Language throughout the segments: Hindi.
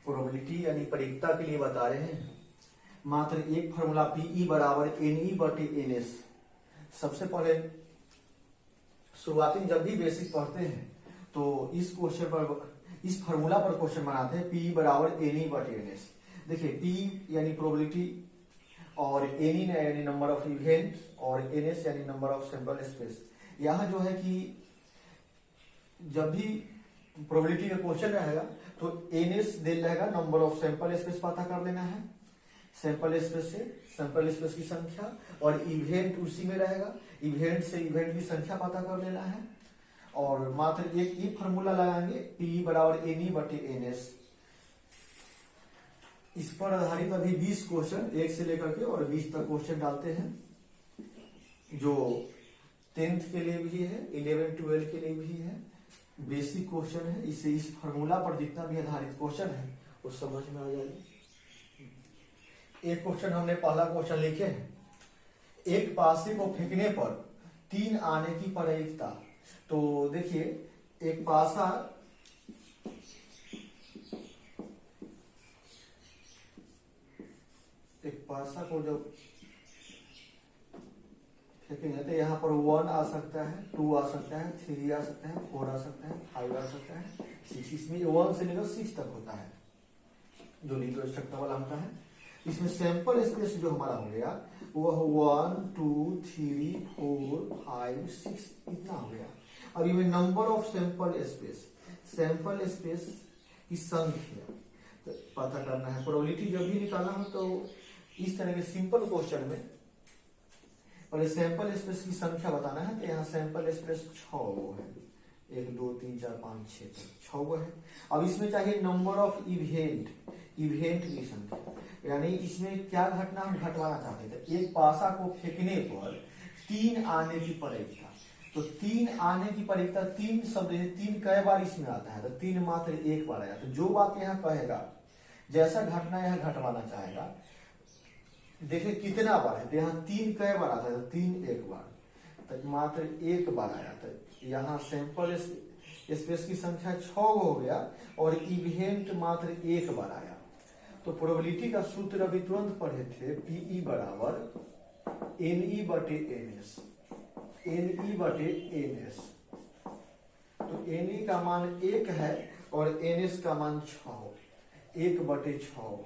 प्रोबेबिलिटी यानी परिकता के लिए बता रहे हैं। मात्र एक फॉर्मूला पीई बराबर एनई बटे एनएस। सबसे पहले शुरुआती जब भी बेसिक पढ़ते हैं तो इस क्वेश्चन पर, इस फॉर्मूला पर क्वेश्चन बनाते हैं। पी बराबर एनई बटे एनएस। देखिए पी यानी प्रोबेबिलिटी और एनई यानी नंबर ऑफ इवेंट और एनएस यानी नंबर ऑफ सैंपल स्पेस। यहाँ जो है कि जब भी प्रोबेबिलिटी का क्वेश्चन रहेगा तो एनएस दे रहेगा, नंबर ऑफ सैंपल स्पेस पता कर लेना है, सैंपल स्पेस से सैंपल स्पेस की संख्या, और इवेंट उसी में रहेगा, इवेंट से इवेंट की संख्या पता कर लेना है। और मात्र एक ही फॉर्मूला लगाएंगे, पी बराबर एनई बटे एनएस। इस पर आधारित अभी 20 क्वेश्चन 1 से लेकर के और 20 तक क्वेश्चन डालते हैं, जो 10th के लिए भी है, 11 12 के लिए भी है। बेसिक क्वेश्चन है, इससे इस फॉर्मूला पर जितना भी आधारित क्वेश्चन है वो समझ में आ जाएगा। एक क्वेश्चन हमने पहला क्वेश्चन लिखे हैं, एक पासे को फेंकने पर 3 आने की प्रायिकता। तो देखिए एक पासा को जब फेंकेंगे तो यहाँ पर 1 आ सकता है, 2 आ सकता है, 3 आ सकता है, 4 आ सकता है, 5 आ सकता है, 6। इसमें 1 से लेकर 6 तक होता है जो लीडो स्ट्रक्चर वाला होता है। इसमें सैंपल स्पेस जो हमारा हो गया वह 1 2 3 4 5 6 इतना हो गया। अब ये नंबर ऑफ सैंपल स्पेस की संख्या तो पता करना है। प्रोबेबिलिटी जब भी निकालना हो तो इस तरह के सिंपल क्वेश्चन में पहले सैंपल स्पेस की संख्या बताना है। तो यहाँ सैंपल स्पेस 6 है, 1 2 3 4 5 6 6 है। अब इसमें चाहिए नंबर ऑफ इवेंट की संख्या, यानी इसमें क्या घटना हम घटवाना चाहते थे। एक पासा को फेंकने पर 3 आने की प्रायिकता। तो 3 आने की प्रायिकता, 3 शब्द 3 कई बार इसमें आता है, तो 3 मात्र एक बार आया। तो जो बात यहाँ कहेगा, जैसा घटना यहाँ घटवाना चाहेगा, देखिए कितना बार है। तो यहाँ 3 कई बार आता है, तो 3 एक बार, तो मात्र एक बार आया। तो यहाँ सैंपल स्पेस की संख्या 6 हो गया और इवेंट मात्र एक बार आया। तो प्रोबेबिलिटी का सूत्र अभी तुरंत पढ़े थे, पीई बराबर एनई बटे एनएस। एनई बटे एनएस, तो एनई का मान 1 है और एनएस का मान 6, 1 बटे 6।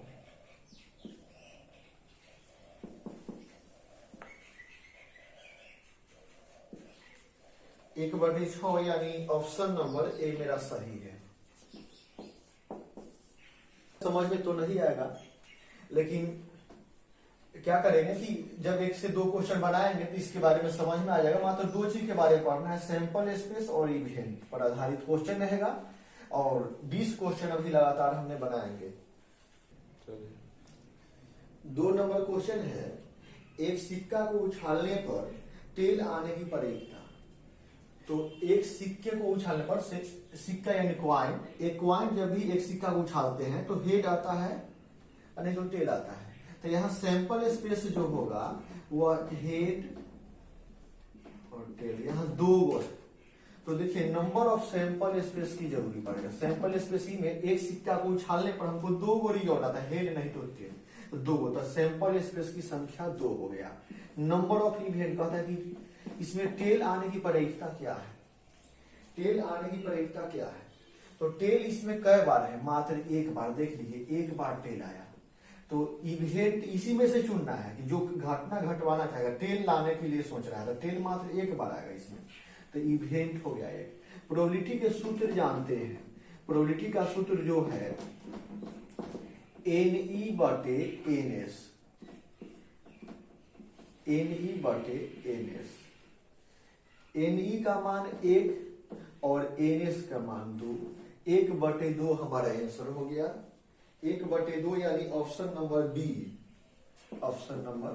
एक बटे 6 यानी ऑप्शन नंबर ए मेरा सही है। समझ में तो नहीं आएगा, लेकिन क्या करेंगे कि जब 1 से 2 क्वेश्चन बनाएंगे तो इसके बारे में समझ में आ जाएगा। मात्र 2 चीज के बारे में पढ़ना है, सैंपल स्पेस और इवेंट पर आधारित क्वेश्चन रहेगा। और 20 क्वेश्चन अभी लगातार हमने बनाएंगे। 2 नंबर क्वेश्चन है, एक सिक्का को उछालने पर टेल आने की प्रायिकता। तो एक सिक्के को उछालने पर, सिक्का यानी क्वाइन, एक क्वाइन जब भी एक सिक्का को उछालते हैं तो हेड आता है और नहीं तो टेल आता है। तो यहाँ सैंपल स्पेस जो होगा वह हेड और टेल, यहाँ 2 गो। तो देखिए नंबर ऑफ सैंपल स्पेस की जरूरी पड़ेगा। सैंपल स्पेस में एक सिक्का को उछालने पर हमको 2 गो रिजल्ट आता है, हेड नहीं तो टेल, तो 2 गो। तो सैंपल स्पेस की संख्या 2 हो गया। नंबर ऑफ इवेंट कहता है कि इसमें टेल आने की प्रायिकता क्या है, टेल आने की प्रायिकता क्या है। तो टेल इसमें कई बार है, मात्र एक बार। देख लीजिए एक बार टेल आया। तो इवेंट इसी में से चुनना है कि जो घटना घटवाना चाहेगा, टेल लाने के लिए सोच रहा है, तो टेल मात्र एक बार आएगा इसमें, तो इवेंट हो गया एक। प्रोबेबिलिटी के सूत्र जानते हैं। प्रोबेबिलिटी का सूत्र जो है एनई बटे एनएस, एनई बटे एनएस। एनई का मान 1 और एनएस का मान 2, 1 बटे 2 हमारा आंसर हो गया। 1 बटे 2 यानी option number B, option number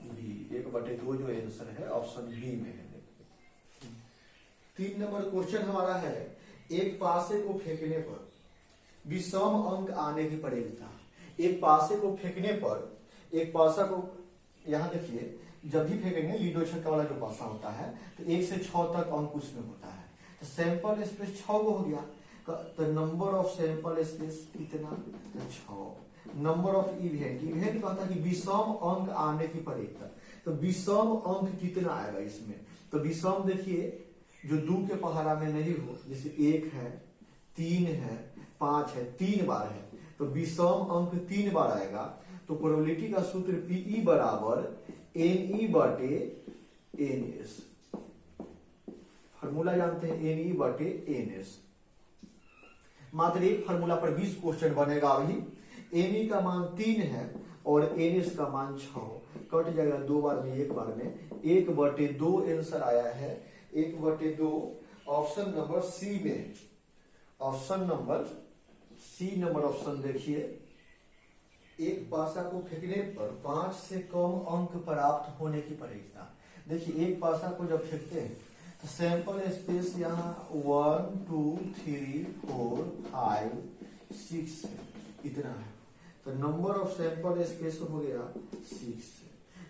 B 1 बटे 2 जो आंसर है ऑप्शन बी में है। 3 नंबर क्वेश्चन हमारा है, एक पासे को फेंकने पर विषम अंक आने की प्रायिकता। एक पासे को फेंकने पर, एक पासा को, यहां देखिए जब भी फेंकेंगे लीडो छक्का वाला जो पासा होता है तो 1 से 6 तक अंक उसमें होता है। तो सैंपल स्पेस 6 हो गया, तो नंबर ऑफ सैंपल स्पेस कितना, तो 6। नंबर ऑफ इवेंट, इवेंट कहता है कि विषम अंक आने की परीक्षा, तो विषम अंक कितना आएगा इसमें, तो विषम देखिए जो 2 के पहाड़ा में नहीं हो, जैसे 1 है, 3 है, 5 है, 3 बार है, तो विषम अंक 3 बार आएगा। तो प्रोबेबिलिटी का सूत्र पीई बराबर एनई बटे एनएस, फार्मूला जानते हैं एनई बटे एनएस। मात्र एक फार्मूला पर 20 क्वेश्चन बनेगा। अभी एनई का मान 3 है और एनएस का मान 6, कट जाएगा 2 बार में, 1 बार में, 1/2 आंसर आया है, 1/2 ऑप्शन नंबर सी में। Option number C number option देखिए, एक पासा को फेंकने पर 5 से कम अंक प्राप्त होने की परीक्षा। देखिए एक पासा को जब फेंकते हैं तो सैंपल स्पेस यहाँ 1 2 3 4 5 6 इतना है, तो नंबर ऑफ सैंपल स्पेस हो गया 6।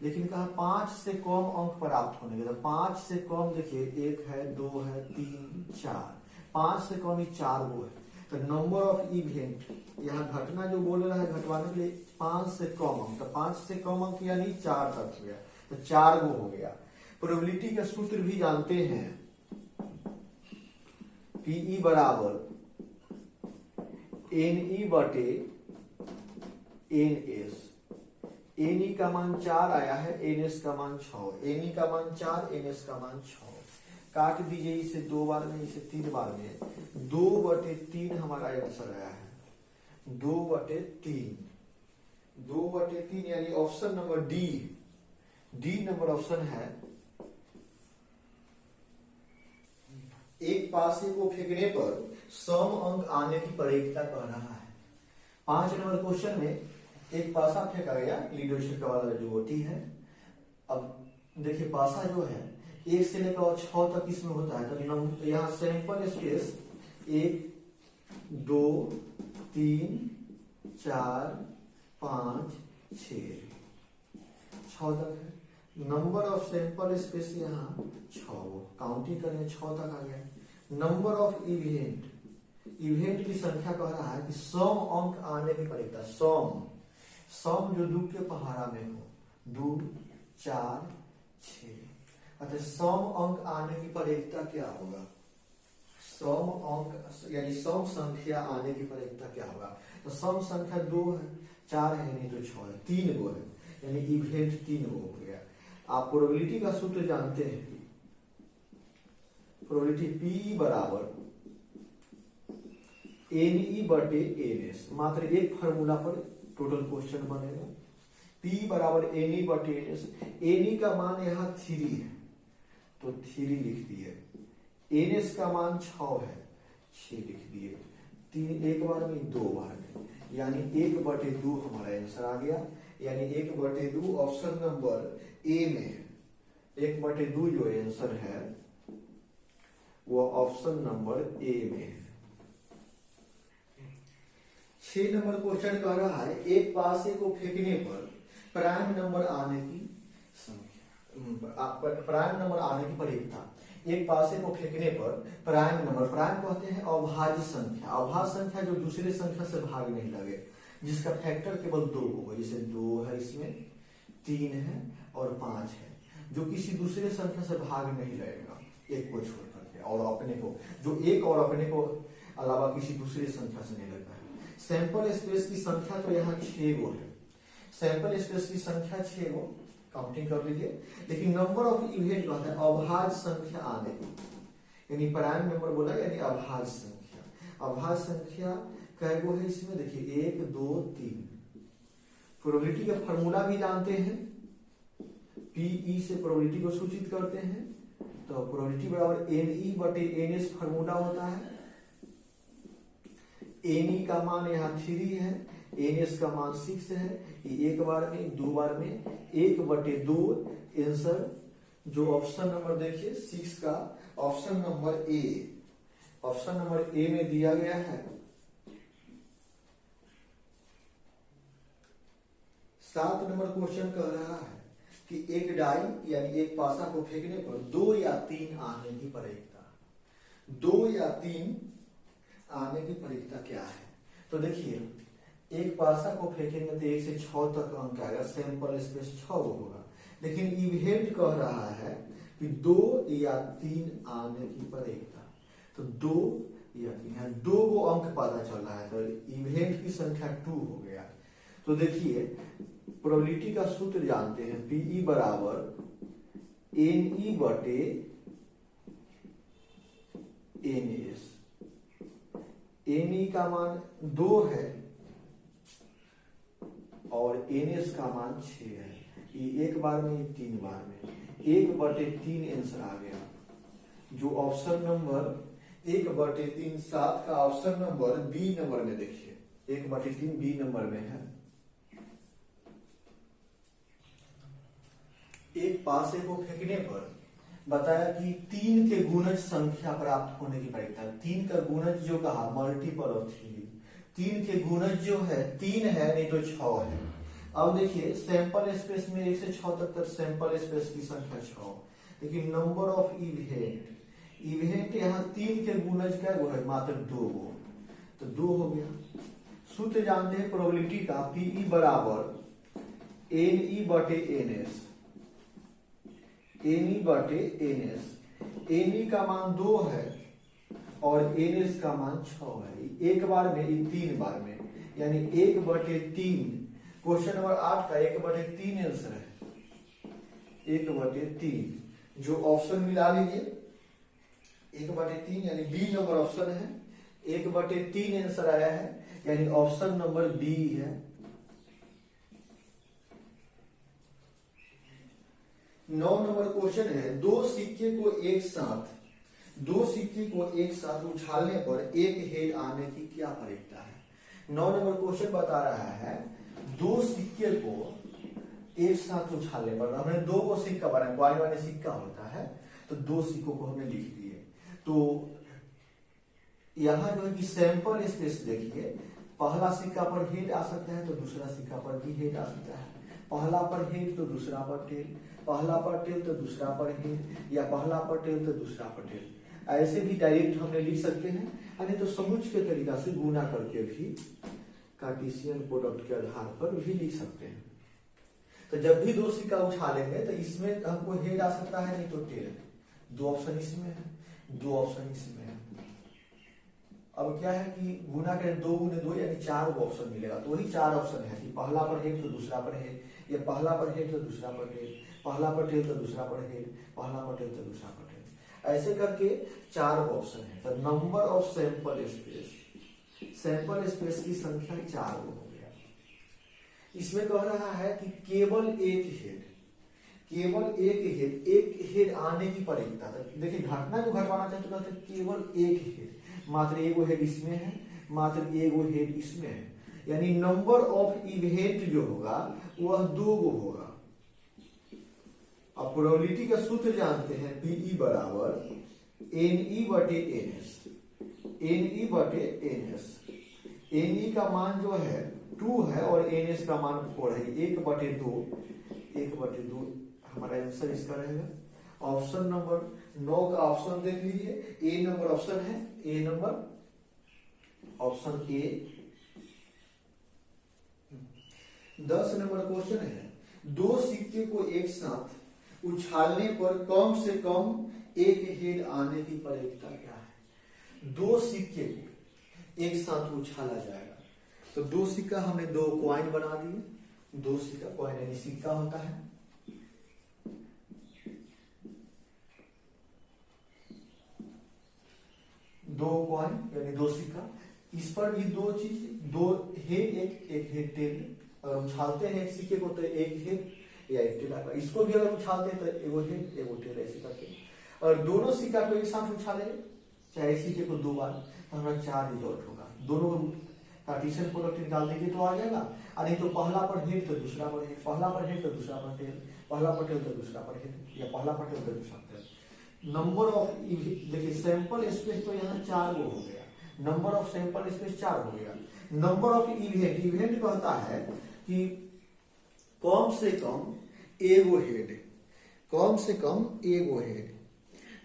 लेकिन कहा 5 से कम अंक प्राप्त होने के, तो 5 से कम देखिए 1 है, 2 है, 3 4, 5 से कम ही 4 गो है। तो नंबर ऑफ इवेंट, यहाँ घटना जो बोल रहा है घटवाने के लिए 5 से कम अंक, तो 5 से कम अंक यानी 4 तक हो गया, तो 4 गो हो गया। प्रोबेबिलिटी का सूत्र भी जानते हैं, पीई बराबर एनई बटे एनएस। एनई का मान 4 आया है, एनएस का मान 6, एनई का मान 4, एनएस का मान 6। काट दीजिए इसे 2 बार में, इसे 3 बार में, 2/3 हमारा आंसर आया है, 2/3, 2/3 यानी option number D, D number option है। एक पासे को फेंकने पर सम अंक आने की परीक्षा कर रहा है। 5 नंबर क्वेश्चन में एक पासा फेंका गया, लीडो छिक्का वाला जो गोटी है। अब देखिए पासा जो है 1 से लेकर 6 तक इसमें होता है, तो यहाँ सैंपल स्पेस 1 2 3 4 5 6 तक है। नंबर ऑफ सैंपल स्पेस यहाँ 6, काउंटिंग करें 6 तक आ गया। नंबर ऑफ इवेंट, इवेंट की संख्या कह रहा है कि सम अंक आने की परीक्षा, सम जो 2 के पहाड़ा में हो, 2 4 6, अतः सम अंक आने की परीक्षा क्या होगा, सम अंक यानी सम संख्या आने की परीक्षा क्या होगा, तो सम संख्या 2 है, 4 है, नहीं तो 6 है, 3 गो है, यानी इवेंट 3 गो हो गया। आप प्रोबेबिलिटी का सूत्र जानते हैं, प्रोबेबिलिटी पी बराबर एनई बटे एनएस। मात्र एक फार्मूला पर टोटल क्वेश्चन बनेगा। पी बराबर एनई बटे एनएस, एनई का मान यहाँ 3 है तो 3 लिख दिए, एनएस का मान 6 है, 6 लिख दिए, 3 एक बार में 2 बार में, यानी 1/2 हमारा आंसर आ गया। यानी 1/2 ऑप्शन नंबर ए में, 1/2 जो आंसर है वो ऑप्शन नंबर ए में है। 6 नंबर क्वेश्चन कह रहा है एक पासे को फेंकने पर प्राइम नंबर आने की संख्या, प्राइम नंबर आने की परीक्षा। एक पासे को फेंकने पर प्राइम नंबर, प्राइम कहते हैं अभाज्य संख्या, अभाज्य संख्या जो दूसरे संख्या से भाग नहीं लगे, जिसका फैक्टर केवल 2 होगा, जैसे 2 है, इसमें 3 है और 5 है, जो किसी दूसरे संख्या से भाग नहीं लगेगा एक को छोड़ करके, और अपने को, जो एक और अपने को अलावा किसी दूसरे संख्या से नहीं लगता है। सैंपल स्पेस की संख्या तो यहाँ 6 गो है, सैंपल स्पेस की संख्या 6 गो, काउंटिंग कर लीजिए। लेकिन नंबर ऑफ इवेंट कहते हैं अभाज्य संख्या आने की, यानी प्राइम नंबर बोला यानी अभाज्य संख्या। अभाज्य संख्या कै गो है इसमें, देखिए 1 2 3। प्रोबेबिलिटी का फॉर्मूला भी जानते हैं, पीई से प्रोबेबिलिटी को सूचित करते हैं, तो प्रोबेबिलिटी बराबर एनई बटे एनएस फॉर्मूला होता है। एनई का मान यहाँ 3 है, एनएस का मान 6 है, एक बार में 2 बार में 1/2 आंसर जो ऑप्शन नंबर देखिए 6 का option number A, option number A में दिया गया है। 7 नंबर क्वेश्चन कह रहा है कि एक डाई यानी एक पासा को फेंकने पर 2 या 3 आने की परीक्षा, 2 या 3 आने की परिकता क्या है। तो देखिए एक पासा को फेंकेंगे तो 1 से 6 तक अंक आएगा, सैंपल स्पेस 6 होगा। लेकिन इवेंट कह रहा है कि 2 या 3 आने की परिकता, तो 2 या 3, यहाँ 2 को अंक पता चल रहा है, तो इवेंट की संख्या 2 हो गया। तो देखिए प्रोबेबिलिटी का सूत्र जानते हैं, पीई बराबर एनई बटे एनएस। एनई का मान 2 है और एनएस का मान 6 है। ये एक बार में 3 बार में 1/3 आंसर आ गया, जो ऑप्शन नंबर 1/3 7 का ऑप्शन नंबर बी नंबर में देखिए 1/3 बी नंबर में है। एक पासे को फेंकने पर बताया कि 3 के गुणज संख्या प्राप्त होने की परिकता। 3 का गुणज जो कहा मल्टीपल ऑफ 3, 3 के गुणज जो है 3 है, नहीं तो 6 है। अब देखिए सैंपल स्पेस में 1 से 6 तक सैंपल स्पेस की संख्या 6, लेकिन नंबर ऑफ इवेंट यहाँ 3 के गुणज का वो है मात्र 2 गो, तो 2 हो गया। सूत्र जानते हैं प्रोबेबिलिटी का, पीई बराबर एनई बटे एनएस। एनई बटे एनएस, एनई का मान 2 है और एनएस का मान 6 है। एक बार में 3 बार में, यानी 1/3। क्वेश्चन नंबर 8 का 1/3 आंसर है, 1/3। जो ऑप्शन मिला लीजिए 1/3 यानी बी नंबर ऑप्शन है, 1/3 आंसर आया है, यानी ऑप्शन नंबर बी है। 9 नंबर क्वेश्चन है, दो सिक्के को एक साथ उछालने पर एक हेड आने की क्या परिकता है। 9 नंबर क्वेश्चन बता रहा है 2 सिक्के को एक साथ उछालने पर, हमने 2 को सिक्का बनाया, वाई वाले सिक्का होता है, तो 2 सिक्कों को हमने लिख दिए। तो यहां जो है कि सैंपल स्पेस देखिए, पहला सिक्का पर हेड आ सकता है तो दूसरा सिक्का पर भी हेड आ सकता है, पहला पर हेड तो दूसरा पर टेल, पहला पर टेल तो दूसरा पर हेड, या पहला पर टेल तो दूसरा पर टेल। ऐसे भी डायरेक्ट हमने लिख सकते हैं, यानी तो समुच्चय के तरीका से गुना करके भी कार्टेशियन प्रोडक्ट के आधार पर भी लिख सकते हैं। तो जब भी 2 सिक्का उछालेंगे तो इसमें हमको हेड आ सकता है, नहीं तो टेल। 2 ऑप्शन इसमें है, 2 ऑप्शन इसमें है। अब क्या है कि गुना करें 2 × 2 यानी 4 ऑप्शन मिलेगा, तो वही 4 ऑप्शन है कि पहला पर हेड तो दूसरा पर हेड, या पहला पर हेड तो दूसरा पर हेड, पहला पर टेल तो दूसरा पर हेड, पहला पर टेल तो दूसरा पर हेड, ऐसे करके 4 ऑप्शन है। तो नंबर ऑफ सैंपल स्पेस की संख्या 4 हो गया। इसमें कह रहा है कि केवल एक हेड आने की परिकता। देखिए घटना जो घटवाना चाहते कहते केवल एक हेड, मात्र एगो हेड इसमें है, मात्र एगो हेड इसमें है, यानी नंबर ऑफ इवेंट जो होगा वह 2 गो होगा। अब प्रोबेबिलिटी का सूत्र जानते हैं, पीई बराबर एनई बटे एनएस। एनई बटे एनएस, एनई का मान जो है 2 है और एनएस का मान 4 है, 1/2 हमारा आंसर इसका रहेगा। ऑप्शन नंबर 9 का ऑप्शन देख लीजिए, ए नंबर ऑप्शन है, A number option A. 10 number question है, 2 सिक्के को एक साथ उछालने पर कम से कम एक हेड आने की परिकता क्या है। 2 सिक्के को एक साथ उछाला जाएगा, तो 2 सिक्का हमने 2 कॉइन बना दिए। 2 सिक्का, कॉइन यानी सिक्का होता है, दो कॉइन यानी 2 सिक्का, इस पर भी 2 चीज, 2 हेड, एक हेड टेल। अगर उछालते हैं एक सिक्के को तो एक हेड या एक टेल आएगा, इसको भी अगर उछालते हैं तो एगो हेड एगो टेल, ऐसे करके। और दोनों सिक्का को एक साथ उछाले, चाहे सिक्के को 2 बार, तो हमारा 4 रिजल्ट होगा। दोनों कार्टेशियन प्रोडक्ट निकाल देंगे तो आ जाएगा, और नहीं तो पहला पर हेड तो दूसरा पर हेड, पहला पर हेड तो दूसरा पर टेल, पहला पर टेल तो दूसरा पर हेड, या पहला पर टेल तो दूसरा पर टेल। नंबर ऑफ, देखिए सैंपल स्पेस तो यहाँ 4 गो हो गया, नंबर ऑफ सैंपल स्पेस 4 हो गया। नंबर ऑफ इवेंट कहता है कि कम से कम एगो हेड, कम से कम एगो हेड,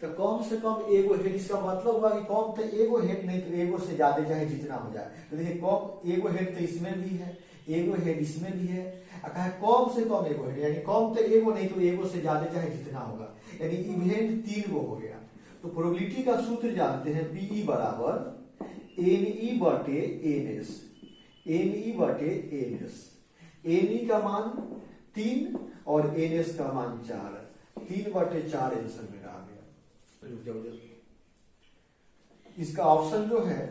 तो कम से कम एगो हेड, इसका मतलब हुआ कि कम तो एगो हेड, नहीं तो एगो से ज्यादा चाहे जितना हो जाए। तो देखिए कम एगो हेड तो इसमें भी है, एगो हेड इसमें भी है, कहा कम से कम एगो हेड, यानी कम तो एगो नहीं तो एगो से ज्यादा चाहे जितना होगा, यानी इवेंट 3 गो हो गया। तो प्रोबेबिलिटी का सूत्र जानते हैं, पीई बराबर एनई बटे एनएस, एनई बटे एनएस। एनई का मान 3 और एनएस का मान 4, 3/4 आंसर मेरा आ गया। इसका ऑप्शन जो है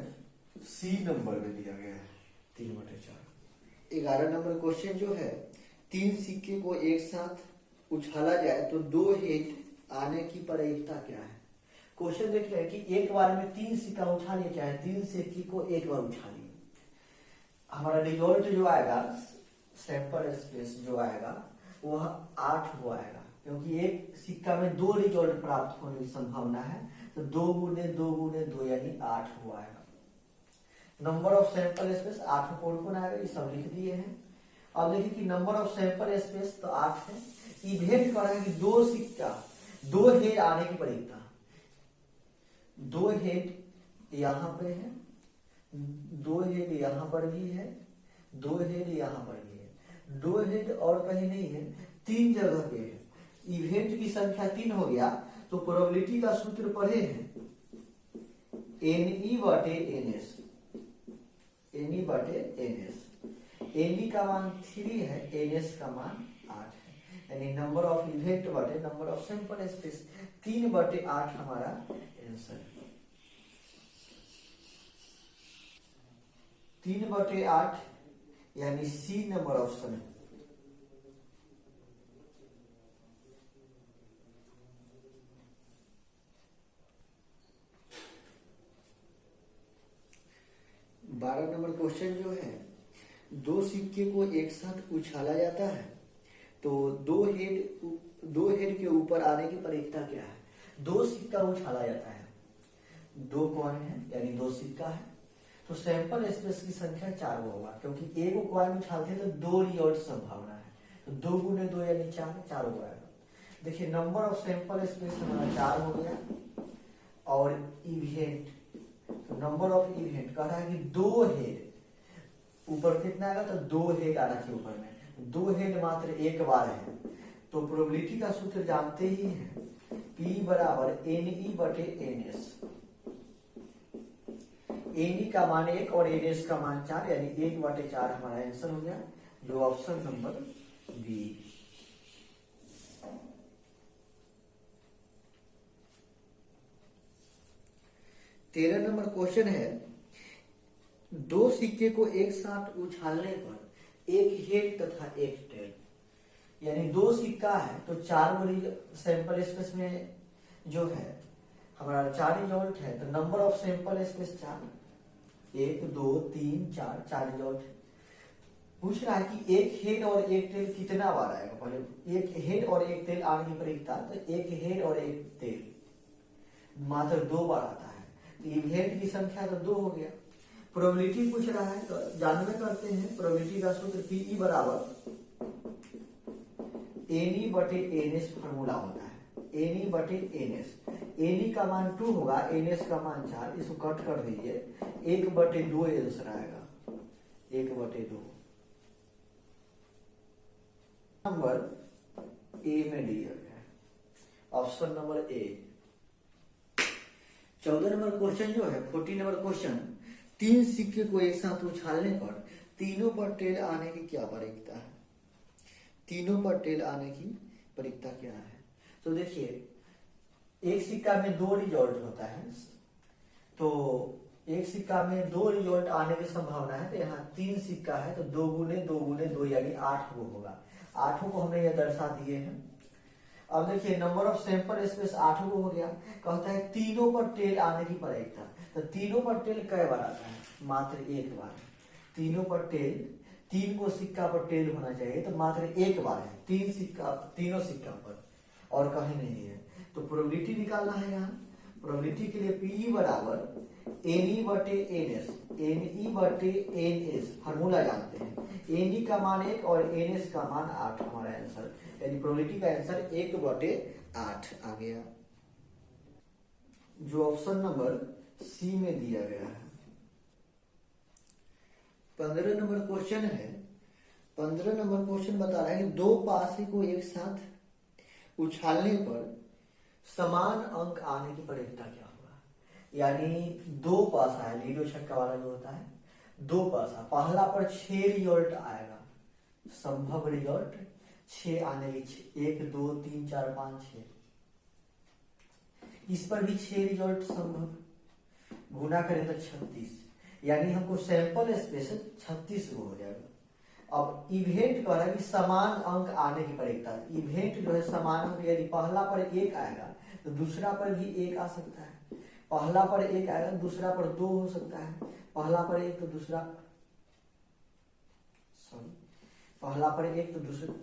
सी नंबर में दिया गया है, 3/4। 11 नंबर क्वेश्चन जो है, 3 सिक्के को एक साथ उछाला जाए तो 2 हेड आने की प्रायिकता क्या है। क्वेश्चन देख रहे हैं कि एक बार में 3 सिक्का उछालिए, चाहे 3 सिक्के को एक बार उछालिए, हमारा रिजल्ट जो आएगा, सैंपल स्पेस जो आएगा वह 8 हो आएगा, क्योंकि एक सिक्का में 2 रिजल्ट प्राप्त होने की संभावना है। तो 2 गुने 2 गुने 2 यानी 8 हो आएगा। नंबर ऑफ सैंपल स्पेस 8 कौन कौन आएगा, ये सब लिख दिए हैं। अब देखिए कि नंबर ऑफ सैंपल स्पेस तो 8 है। इवेंट कर रहा है कि 2 सिक्का 2 हेड आने की प्रायिकता, 2 हेड यहां पे है, 2 हेड यहां पर भी है, 2 हेड यहां पर भी है, 2 हेड और कहीं नहीं है, 3 जगह पे है। इवेंट की संख्या 3 हो गया। तो प्रोबेबिलिटी का सूत्र पढ़े हैं, एनई बटे एनएस, एनई बटे एनएस। एनई का मान 3 है, एनएस का मान 8 है, यानी नंबर ऑफ इवेंट बटे नंबर ऑफ सैंपल स्पेस, 3/8 हमारा आंसर है। 3/8 यानी सी नंबर ऑप्शन है। बारह नंबर क्वेश्चन जो है, 2 सिक्के को एक साथ उछाला जाता है तो 2 हेड के ऊपर आने की प्रायिकता क्या है। 2 सिक्का उछाला जाता है, 2 कॉइन है यानी 2 सिक्का है, तो सैंपल स्पेस की संख्या 4 होगा, क्योंकि एक कॉइन उछालते हैं तो 2 रिजल्ट संभावना है। तो 2 गुने 2 यानी 4 हो जाएगा। देखिए नंबर ऑफ सैंपल स्पेस हमारा 4 हो गया, और इवेंट, तो नंबर ऑफ इवेंट कह रहा है कि 2 हेड ऊपर कितना आएगा, तो 2 हेड आना चाहिए ऊपर में, 2 हेड मात्र एक बार है। तो प्रोबेबिलिटी का सूत्र जानते ही हैं, P बराबर एनई बटे एनएस। एनई का मान 1 और एनएस का मान 4, यानी 1/4 हमारा आंसर हो गया, जो ऑप्शन नंबर बी। तेरह नंबर क्वेश्चन है, 2 सिक्के को एक साथ उछालने पर 1 हेड तथा 1 टेल, यानी 2 सिक्का है तो 4 बड़ी सैंपल स्पेस में जो है हमारा 4 रिजल्ट है। तो number of sample space 4, 1 2 3 4 result है। पूछ रहा है कि 1 हेड और 1 टेल कितना बार आएगा। पहले 1 हेड और 1 टेल आने की प्रायिकता, तो 1 हेड और 1 टेल मात्र 2 बार आता है। इवेंट की संख्या तो 2 हो गया। प्रोबेबिलिटी पूछ रहा है, तो जानवे करते हैं। प्रोबेबिलिटी का सूत्र पीई बराबर एनई बटे एनएस फॉर्मूला होता है, एनई बटे एनएस। एनई का मान 2 होगा, एनएस का मान 4, इसको कट कर दीजिए, 1/2 आंसर आएगा, 1/2। नंबर ए में दिया गया है, option number A. 14 number question जो है, 14 नंबर क्वेश्चन, 3 सिक्के को एक साथ उछालने पर तीनों पर टेल आने की क्या प्रायिकता है। तीनों पर टेल आने की प्रायिकता क्या है। तो देखिए एक सिक्का में 2 रिजल्ट होता है, तो एक सिक्का में 2 रिजल्ट आने की संभावना है। तो यहाँ 3 सिक्का है तो 2 गुने 2 गुने 2 यानी 8 गो होगा। 8 को हमने यह दर्शा दिए हैं। अब देखिए नंबर ऑफ सैंपल स्पेस 8 गो हो गया। कहता है तीनों पर टेल आने की प्रायिकता, तो तीनों पर टेल कई बार आता है, मात्र एक बार। तीनों पर टेल, 3 को सिक्का पर टेल होना चाहिए, तो मात्र एक बार है, 3 सिक्का, तीनों सिक्का पर, और कहीं नहीं है। तो प्रोबेबिलिटी निकालना है यहाँ। प्रोबेबिलिटी के लिए पीई बराबर एनई बटे एनएस, एनई बटे एनएस फॉर्मूला जानते हैं। एनई का मान 1 और एनएस का मान 8 हमारा आंसर, यानी प्रोबेबिलिटी का आंसर 1/8 आ गया। जो ऑप्शन नंबर सी में दिया गया है। 15 नंबर क्वेश्चन है। 15 नंबर क्वेश्चन बता रहा है कि दो पासे को एक साथ उछालने पर समान अंक आने की प्रवृत्ति क्या होगा। यानी दो पासा है, लीडो छक्का वाला जो होता है, दो पासा, पहला पर 6 रिजल्ट आएगा, संभव रिजल्ट 6 आने की, 1 2 3 4 5 6। इस पर भी 6 रिजल्ट संभव, गुना करें तो 36, यानी हमको सैंपल स्पेस 36 को हो जाएगा। अब इवेंट कह रहा है कि समान अंक आने की प्रवृत्ति, इवेंट जो है समान अंक, यदि पहला पर 1 आएगा तो दूसरा पर भी 1 आ सकता है, पहला पर 1 आएगा दूसरा पर 2 हो सकता है, पहला पर 1 तो दूसरा, सॉरी, पहला पर 1 तो दूसरा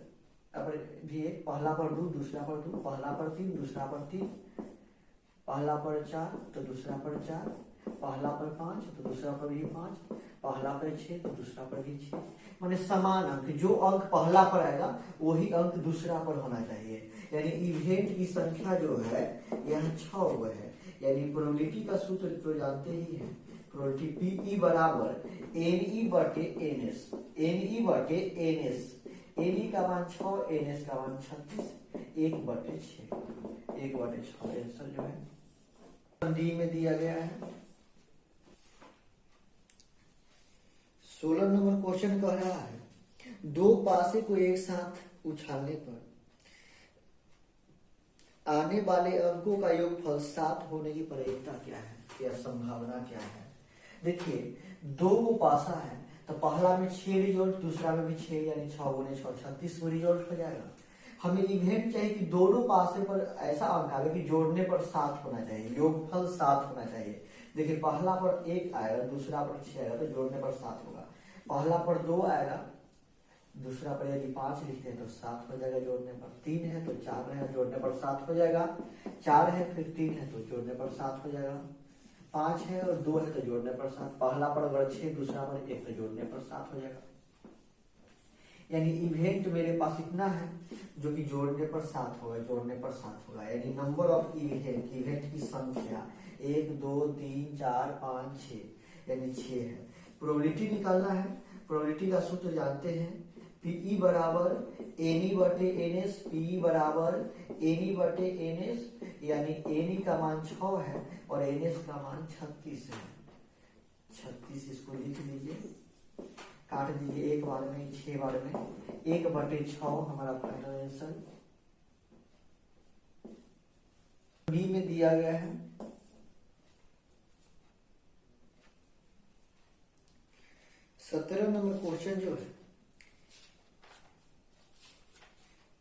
पर भी 1, पहला पर 2 दूसरा पर 2, पहला पर 3 दूसरा पर 3, पहला पर 4 तो दूसरा पर 4, पहला पर 5 तो दूसरा पर भी 5, पहला पर 6 तो दूसरा पर भी 6। माने समान अंक, जो अंक पहला पर आएगा वही अंक दूसरा पर होना चाहिए। यानी इवेंट की संख्या जो है यहाँ 6 हुआ है। यानी प्रोबेबिलिटी का सूत्र तो जानते ही हैं, प्रोबेबिलिटी पी बराबर एन बटे एन एस, एन बटे एन एस, एन का मान 6, एन एस का मान 36, 1 बटे 6, 1 बटे 6 आंसर जो है डी में दिया गया है। 16 नंबर क्वेश्चन कह रहा है दो पासे को एक साथ उछालने पर आने वाले अंकों का योगफल 7 होने की प्रवृत्ति क्या है या संभावना क्या है। देखिए दो पासा है तो पहला में 6 रिजल्ट, दूसरा में भी 6, यानी 6 गुने 6 36 रिजल्ट हो जाएगा। हमें इवेंट चाहिए कि दोनों पासे पर ऐसा अंक आवे कि जोड़ने पर 7 होना चाहिए, योगफल 7 होना चाहिए। देखिए पहला पर 1 आएगा, दूसरा पर 6 आएगा तो जोड़ने पर 7 होगा। पहला पर 2 आएगा, दूसरा पर यदि 5 लिखते हैं तो 7 हो जाएगा जोड़ने पर। 3 है तो 4 है, जोड़ने पर 7 हो जाएगा। 4 है फिर 3 है तो जोड़ने पर 7 हो जाएगा। 5 है और 2 है तो जोड़ने पर 7। पहला पर अगर 6, दूसरा पर 1 तो जोड़ने पर 7 हो जाएगा। यानी इवेंट मेरे पास इतना है जो कि जोड़ने पर 7 होगा, जोड़ने पर 7 होगा। यानी नंबर ऑफ इवेंट, इवेंट की संख्या 1 2 3 4 5 6 यानी 6 है। प्रोबेबिलिटी निकालना है, प्रोबेबिलिटी का सूत्र जानते हैं, पीई बराबर एनी बटे एन एस, पीई बराबर एनी बटे एन एस, यानी एनी का मान 6 है और एन एस का मान 36 है। 36 इसको लिख लीजिए, काट दीजिए एक बार में, 6 बार में, 1 बटे 6 हमारा फाइनल आंसर बी में दिया गया है। 17 नंबर क्वेश्चन जो है,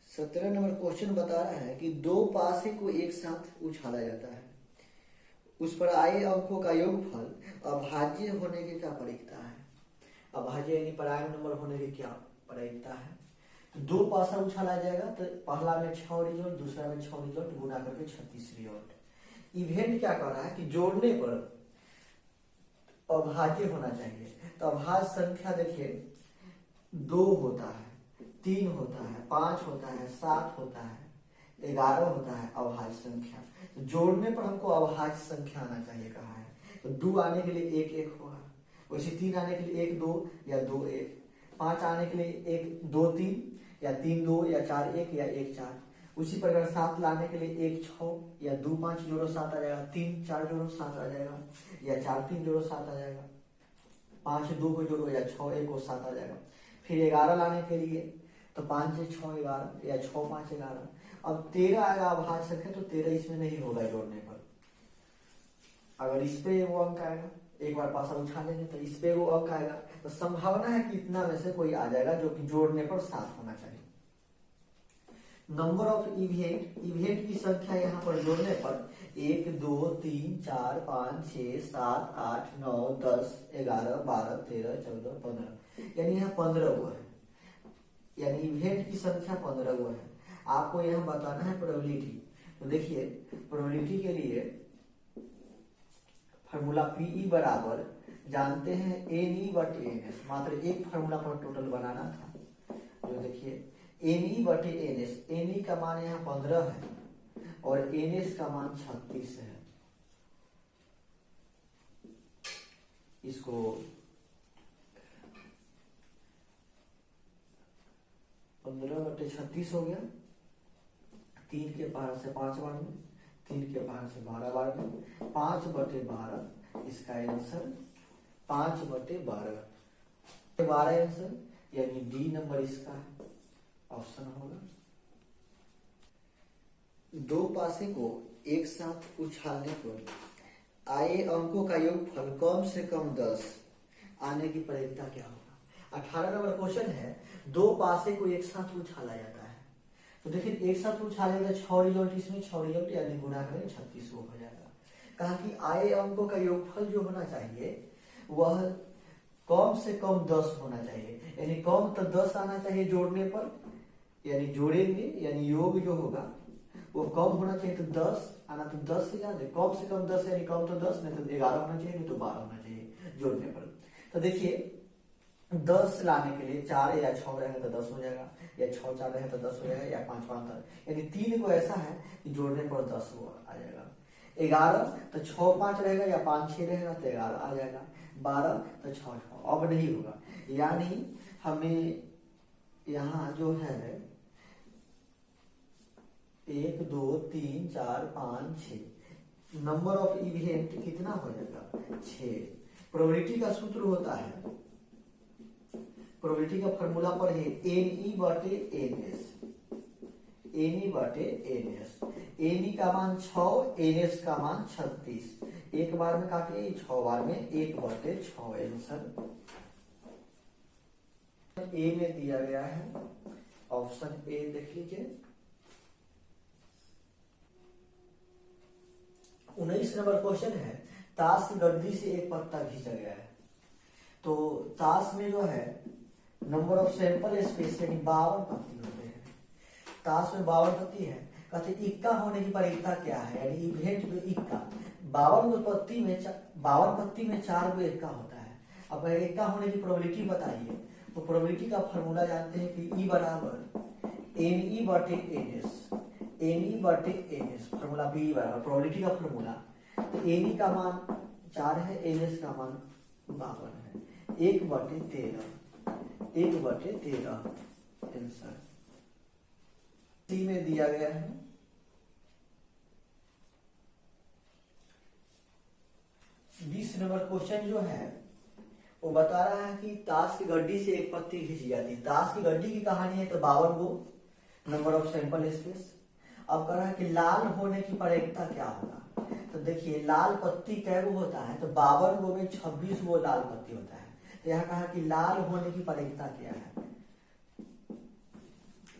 17 नंबर क्वेश्चन बता रहा है कि दो पासे को एक साथ उछाला जाता है, उस पर आए अंकों का योगफल अभाज्य होने की क्या प्रवृत्ति है। अभाज्य यानी प्राइम नंबर होने की क्या प्रवृत्ति है। तो दो पासा उछाला जाएगा तो पहला में 6 रिजल्ट, दूसरा में 6 रिजल्ट, गुना करके 36 रिजल्ट। इवेंट क्या कर रहा है कि जोड़ने पर अभाज्य होना चाहिए। तो अभाज्य संख्या देखिए 2 होता है, 3 होता है, 5 होता है, 7 होता है, 11 होता है अभाज्य संख्या। तो जोड़ने पर हमको अभाज्य संख्या आना चाहिए कहा है। तो 2 आने के लिए 1 1 होगा, वैसे 3 आने के लिए 1 2 या 2 1, 5 आने के लिए 1 2 3 या 3 2 या 4 1 या 1 4। उसी प्रकार 7 लाने के लिए 1 6 या 2 5 जोड़ो 7 आ जाएगा, 3 4 जोड़ो 7 आ जाएगा, या 4 3 जोड़ो 7 आ जाएगा, 5 2 को जोड़ो या 6 1 को 7 आ जाएगा। फिर 11 लाने के लिए तो 5 6 11 या 6 5 11। अब 13 आएगा अभाज्य संख्या, तो 13 इसमें नहीं होगा जोड़ने पर। अगर इस पे वो अंक आएगा, एक बार पासा उछालेंगे तो इस पे वो अंक आएगा, तो संभावना है कि इतना में से कोई आ जाएगा जो कि जोड़ने पर 7 होना चाहिए। नंबर ऑफ इवेंट, इवेंट की संख्या यहाँ पर जोड़ने पर 1 2 3 4 5 6 7 8 9 10 11 12 13 14 15, यानी यहाँ 15 हुआ है। यानी इवेंट की संख्या 15 हुआ है। आपको यहाँ बताना है प्रोबेबिलिटी। तो देखिए प्रोबेबिलिटी के लिए फार्मूला पीई बराबर जानते हैं एन ई बटे एन एस, मात्र एक फार्मूला पर टोटल बनाना था। जो देखिए एन ई बटे एन एस, एन ई का मान यहाँ 15 है और एन एस का मान 36 है। इसको 15/36 हो गया। 3 के पावर से 5 बार में, 3 के पावर से 12 बार में, 5/12 इसका आंसर 5/12 12 आंसर, यानी डी नंबर इसका ऑप्शन होगा। दो पासे को एक साथ उछालने पर आए अंकों का योगफल कम से कम 10 आने की प्रयोज्यता क्या होगा। 18 नंबर क्वेश्चन है, दो पासे को एक साथ उछाला जाता है। तो देखिए एक साथ उछाले तो 6 रिजल्ट इसमें, 6 रिजल्ट यानी गुणा करें 36 हो जाएगा। कहा कि आए अंकों का योगफल जो होना चाहिए वह कम से कम 10 होना चाहिए, यानी कम तो 10 आना चाहिए जोड़ने पर, यानी जोड़ेंगे यानी योग जो होगा वो कम होना चाहिए। तो 10 आना, तो 10 से ज्यादा, कम से कम 10 यानी कम तो 10, नहीं तो 11 होना चाहिए, नहीं तो 12 होना चाहिए जोड़ने पर। तो देखिए 10 लाने के लिए 4 या 6 रहेगा तो 10 हो जाएगा, या 6 4 रहेगा तो 10 हो जाएगा, या 5 5 10, यानी 3 को ऐसा है कि जोड़ने पर 10 आ जाएगा। 11 तो 6 5 रहेगा, या 5 6 रहेगा तो 11 आ जाएगा। 12 तो 6 6, अब नहीं होगा, यानी हमें यहाँ जो है 1 2 3 4 5 6 नंबर ऑफ इवेंट कितना हो जाएगा 6। प्रोबेबिलिटी का सूत्र होता है, प्रोबेबिलिटी का फॉर्मूला पर है NE/NS, NE/NS। NE का मान 6, NS का मान 36। एक बार में काटिए, 6 बार में 1/6 आंसर ए में दिया गया है, ऑप्शन ए देख लीजिए। 19 नंबर क्वेश्चन है, ताश की गड्डी से एक पत्ता खींचा गया है। तो ताश में जो है नंबर ऑफ सैंपल स्पेस यानी 52 पत्ती होते हैं। ताश में 52 पत्ती है, कहते इक्का होने की प्रयोज्यता क्या है, यानी इवेंट जो इक्का 52 पत्ती में 4 गो इक्का होता है। अब इक्का होने की प्रोबेबिलिटी बताइए। तो प्रोबेबिलिटी का फॉर्मूला जानते हैं कि E बराबर NE/NS, NE/NS फॉर्मूला बी बराबर प्रोबेबिलिटी का फॉर्मूला। तो NE का मान 4 है, NS का मान 52 है, 1/13, 1/13 आंसर सी में दिया गया है। बीस नंबर क्वेश्चन जो है वो बता रहा है कि ताश की गड्डी से एक पत्ती खींची जाती है। ताश की गड्डी की कहानी है तो 52 गो नंबर ऑफ सैंपल स्पेस। अब कह रहा है कि लाल होने की प्रयोज्यता क्या होगा। तो देखिए लाल पत्ती कै गो होता है, तो 52 गो में 26 गो लाल पत्ती होता है। तो यहाँ कहा कि लाल होने की प्रयोज्यता क्या है,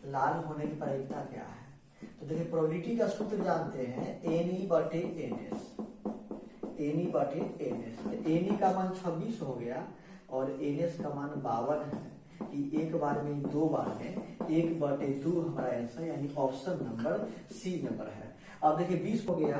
लाल होने की प्रयोज्यता क्या है। तो देखिए प्रोबेबिलिटी का सूत्र जानते हैं NE/NS, NE/NS। NE का मान 26 हो गया और NS का मान 52 है, कि एक बार में 2 बार में 1/2 हमारा आंसर, यानी ऑप्शन नंबर सी नंबर है। अब देखिए 20 हो गया